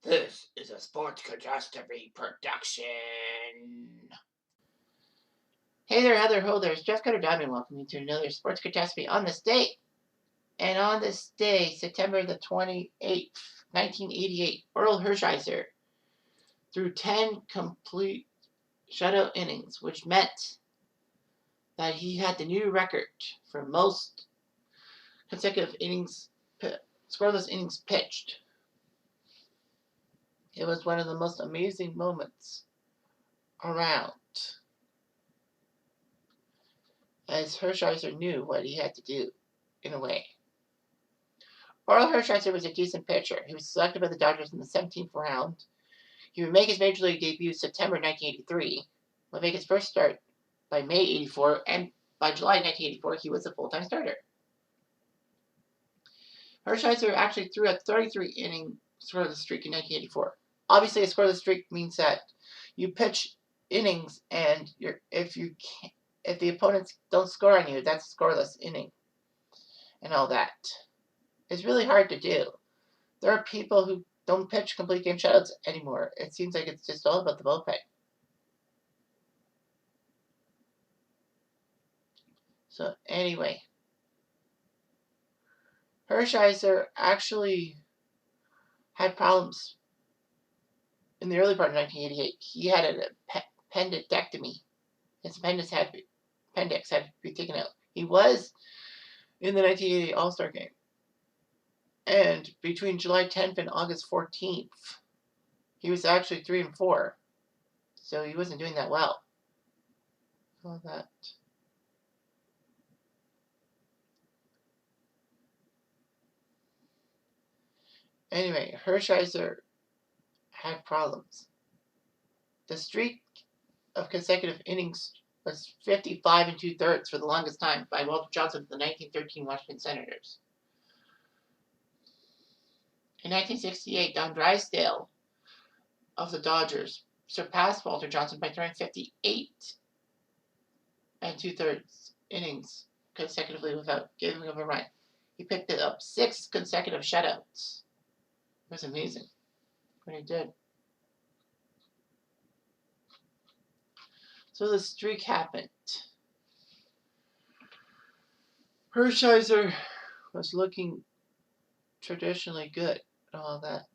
This is a sports catastrophe production. Hey there, Heather Ho, there's Jeff Cutter Diamond. Welcome you to another sports catastrophe on this date. And on this day, September the 28th, 1988, Earl Hershiser threw 10 complete shutout innings, which meant that he had the new record for most consecutive innings, scoreless innings pitched. It was one of the most amazing moments around, as Hershiser knew what he had to do, in a way. Earl Hershiser was a decent pitcher. He was selected by the Dodgers in the 17th round. He would make his major league debut September 1983, would make his first start by May 84, and by July 1984, he was a full-time starter. Hershiser actually threw a 33-inning scoreless streak in 1984. Obviously, a scoreless streak means that you pitch innings, and if the opponents don't score on you, that's a scoreless inning, and all that. It's really hard to do. There are people who don't pitch complete game shutouts anymore. It seems like it's just all about the bullpen. So anyway, Hershiser actually had problems in the early part of 1988. He had an appendectomy. His appendix had to be taken out. He was in the 1988 All-Star game. And between July 10th and August 14th, he was actually 3-4. So he wasn't doing that well. All that. Anyway, Hershiser had problems. The streak of consecutive innings was 55 2/3 for the longest time by Walter Johnson of the 1913 Washington Senators. In 1968, Don Drysdale of the Dodgers surpassed Walter Johnson by throwing 58 2/3 innings consecutively without giving up a run. He picked up 6 consecutive shutouts. It was amazing what he did. So the streak happened. Hershiser was looking traditionally good and all that.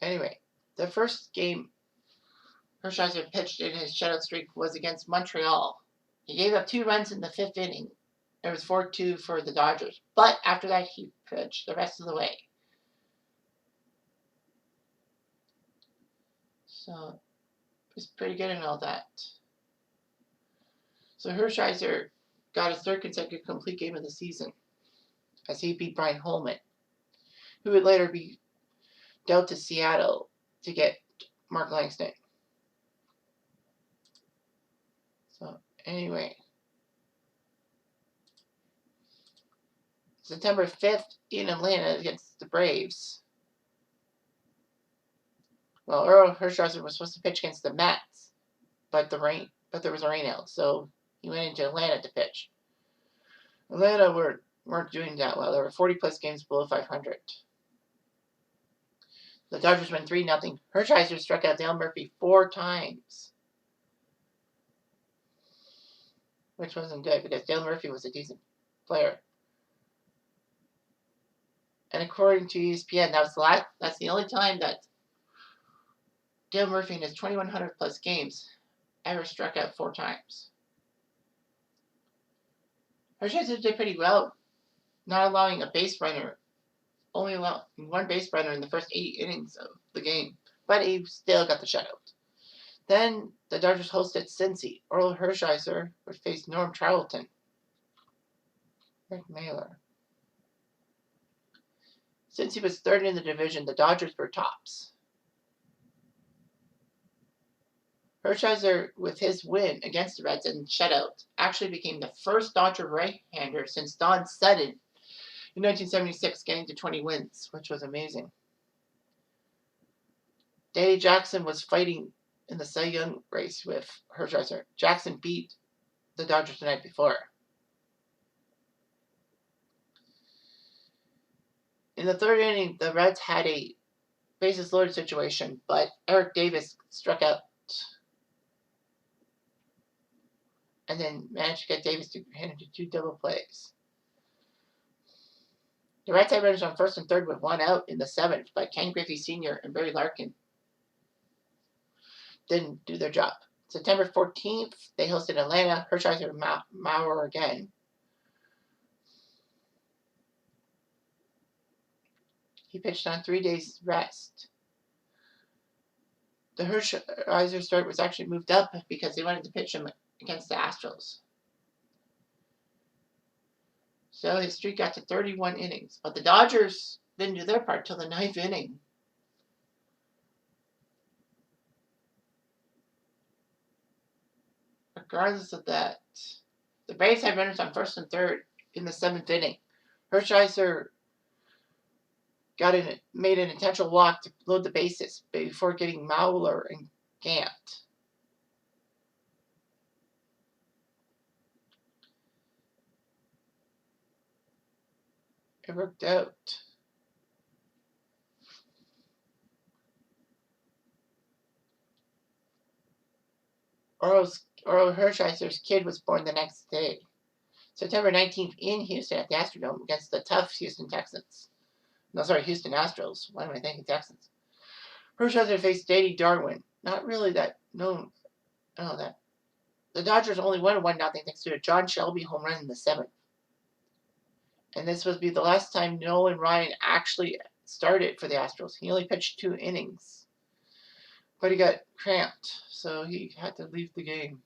Anyway, the first game Hershiser pitched in his shutout streak was against Montreal. He gave up 2 runs in the 5th inning. It was 4-2 for the Dodgers. But after that, he pitched the rest of the way. So it was pretty good and all that. So Hershiser got his 3rd consecutive complete game of the season as he beat Brian Holman, who would later be dealt to Seattle to get Mark Langston. So anyway, September 5th in Atlanta against the Braves. Well, Earl Hershiser was supposed to pitch against the Mets, but there was a rain out, so he went into Atlanta to pitch. Atlanta weren't doing that well. There were 40-plus games below 500. The Dodgers won 3-0. Hershiser struck out Dale Murphy 4 times, which wasn't good because Dale Murphy was a decent player. And according to ESPN, that's the only time that Dale Murphy in his 2,100-plus games ever struck out 4 times. Hershiser did pretty well, not allowing a base runner, only allowing 1 base runner in the first 8 innings of the game, but he still got the shutout. Then the Dodgers hosted Cincy. Earl Hershiser would face Norm Charlton. Rick Mailer. Since he was 3rd in the division, the Dodgers were tops. Hershiser, with his win against the Reds and shutout, actually became the first Dodger right-hander since Don Sutton in 1976, getting to 20 wins, which was amazing. Danny Jackson was fighting in the Cy Young race with Hershiser. Jackson beat the Dodgers the night before. In the third inning, the Reds had a bases loaded situation, but Eric Davis struck out and then managed to get Davis to hit into 2 double plays. The Reds had runners on first and third with 1 out in the 7th, but Ken Griffey Sr. and Barry Larkin didn't do their job. September 14th, they hosted Atlanta. Hershiser Maurer again. He pitched on 3 days rest. The Hershiser start was actually moved up because they wanted to pitch him against the Astros. So his streak got to 31 innings. But the Dodgers didn't do their part till the 9th inning. Regardless of that, the Braves had runners on first and third in the 7th inning. Hershiser made an intentional walk to load the bases before getting Maurer and Gant. It worked out. Orel Hershiser's kid was born the next day, September 19th in Houston at the Astrodome against the tough Houston Texans. No, sorry, Houston Astros. Why am I thinking Texans? Hershiser faced Danny Darwin. Not really that known. Oh, that. The Dodgers only won 1-0 thanks to a John Shelby home run in the 7th. And this would be the last time Nolan Ryan actually started for the Astros. He only pitched 2 innings. But he got cramped, so he had to leave the game.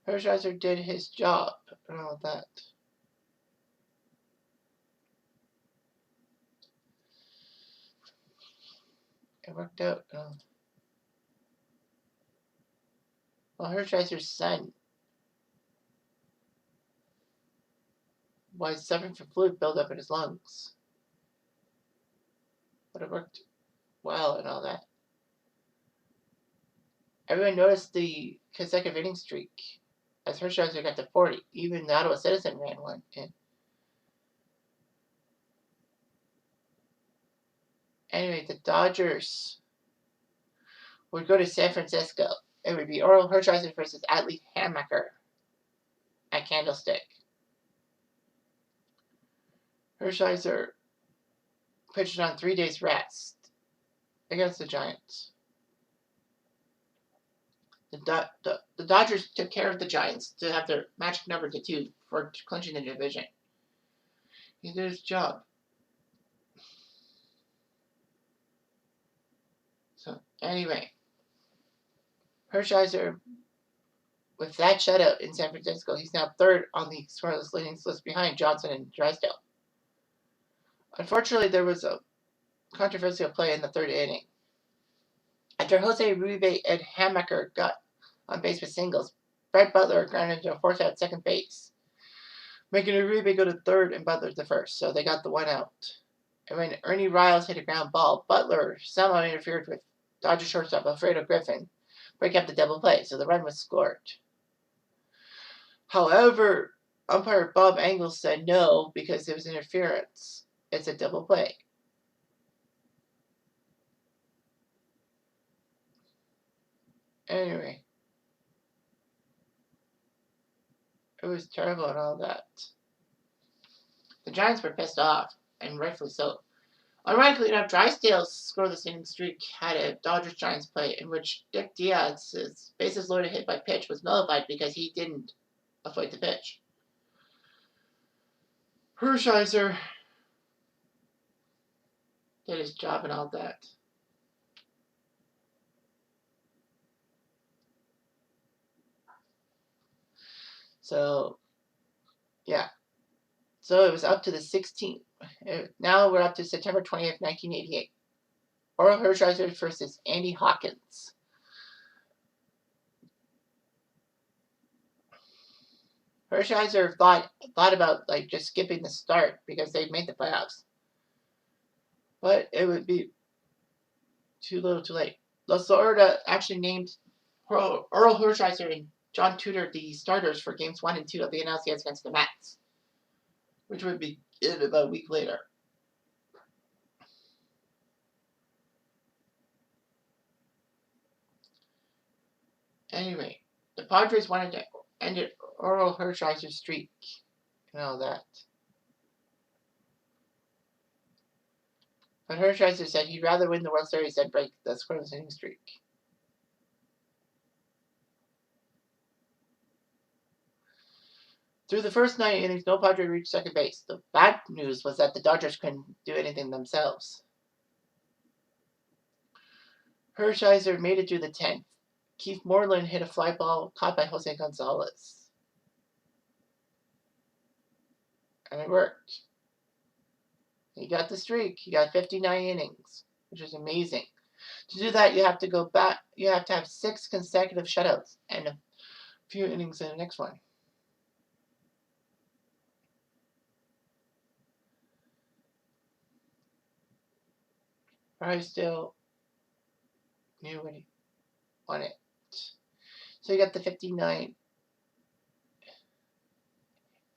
Hershiser did his job and all that. It worked out. Well, Hershiser's son was suffering from fluid buildup in his lungs. But it worked well and all that. Everyone noticed the consecutive inning streak as Hershiser got to 40. Even the Ottawa Citizen ran one in. Anyway, the Dodgers would go to San Francisco. It would be Orel Hershiser versus Adley Hammaker at Candlestick. Hershiser pitched on 3 days rest against the Giants. The Dodgers took care of the Giants to have their magic number to 2 for clinching the division. He did his job. So, anyway, Hershiser, with that shutout in San Francisco, he's now 3rd on the scoreless innings list behind Johnson and Drysdale. Unfortunately, there was a controversial play in the 3rd inning. After Jose Uribe and Hammaker got on base with singles, Brett Butler grounded into a force out at second base, making Uribe go to 3rd and Butler to 1st, so they got the 1 out. And when Ernie Riles hit a ground ball, Butler somehow interfered with Dodger shortstop Alfredo Griffin, break up the double play, so the run was scored. However, umpire Bob Engels said no because it was interference. It's a double play. Anyway, it was terrible and all that. The Giants were pissed off, and rightfully so. Ironically enough, Drysdale's scoreless inning streak had a Dodgers-Giants play in which Dick Diaz's bases loaded hit by pitch was nullified because he didn't avoid the pitch. Hershiser did his job and all that. So, yeah. So it was up to the 16th. Now we're up to September 20th, 1988. Orel Hershiser versus Andy Hawkins. Hershiser thought about just skipping the start because they made the playoffs. But it would be too little too late. La Florida actually named Orel Hershiser in John tutored the starters for games 1 and 2 of the NLCS against the Mets, which would begin about a week later. Anyway, the Padres wanted to end Oral Hershiser's streak and all that. But Hershiser said he'd rather win the World Series than break the scoreless inning streak. Through the first 9 innings, no Padre reached second base. The bad news was that the Dodgers couldn't do anything themselves. Hershiser made it through the 10th. Keith Moreland hit a fly ball caught by Jose Gonzalez. And it worked. He got the streak. He got 59 innings, which is amazing. To do that, you have to go back. You have to have 6 consecutive shutouts and a few innings in the next one. I still knew when he won it. So he got the 59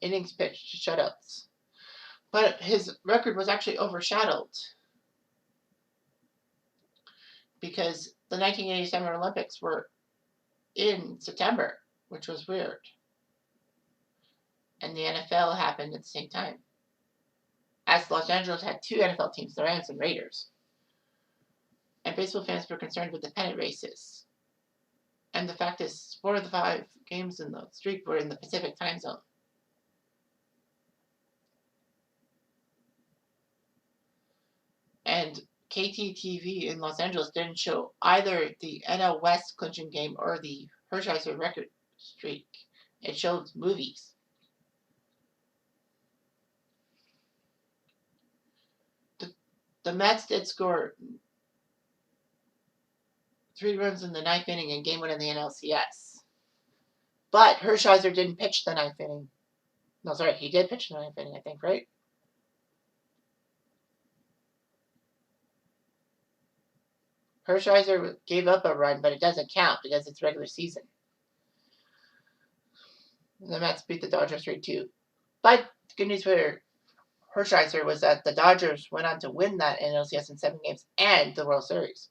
innings pitched shutouts. But his record was actually overshadowed because the 1987 Olympics were in September, which was weird. And the NFL happened at the same time. As Los Angeles had 2 NFL teams, the Rams and Raiders. And baseball fans were concerned with the pennant races. And the fact is, 4 of the 5 games in the streak were in the Pacific time zone. And KTTV in Los Angeles didn't show either the NL West clinching game or the Hershiser record streak. It showed movies. The Mets did score 3 runs in the 9th inning in Game 1 in the NLCS. But Hershiser didn't pitch the 9th inning. No, sorry, he did pitch the 9th inning, I think, right? Hershiser gave up a run, but it doesn't count because it's regular season. The Mets beat the Dodgers 3-2. But the good news for Hershiser was that the Dodgers went on to win that NLCS in 7 games and the World Series.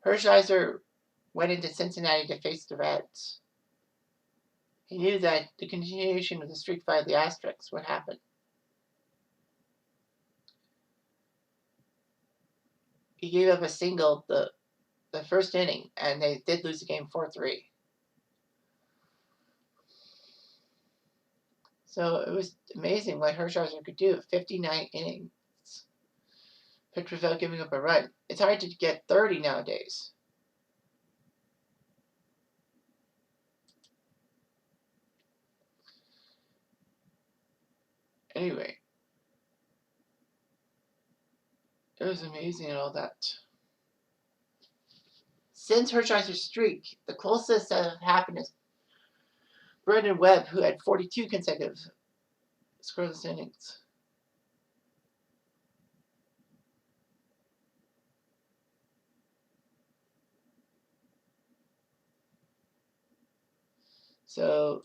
Hershiser went into Cincinnati to face the Reds. He knew that the continuation of the streak by the Asterisks would happen. He gave up a single the first inning, and they did lose the game 4-3. So it was amazing what Hershiser could do. 59 innings pitched without giving up a run. It's hard to get 30 nowadays. Anyway, it was amazing and all that. Since Hershiser's streak, the closest that have happened is Brendan Webb, who had 42 consecutive scoreless innings. So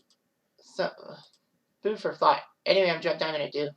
food for thought. Anyway, I'm John Diamond. I do.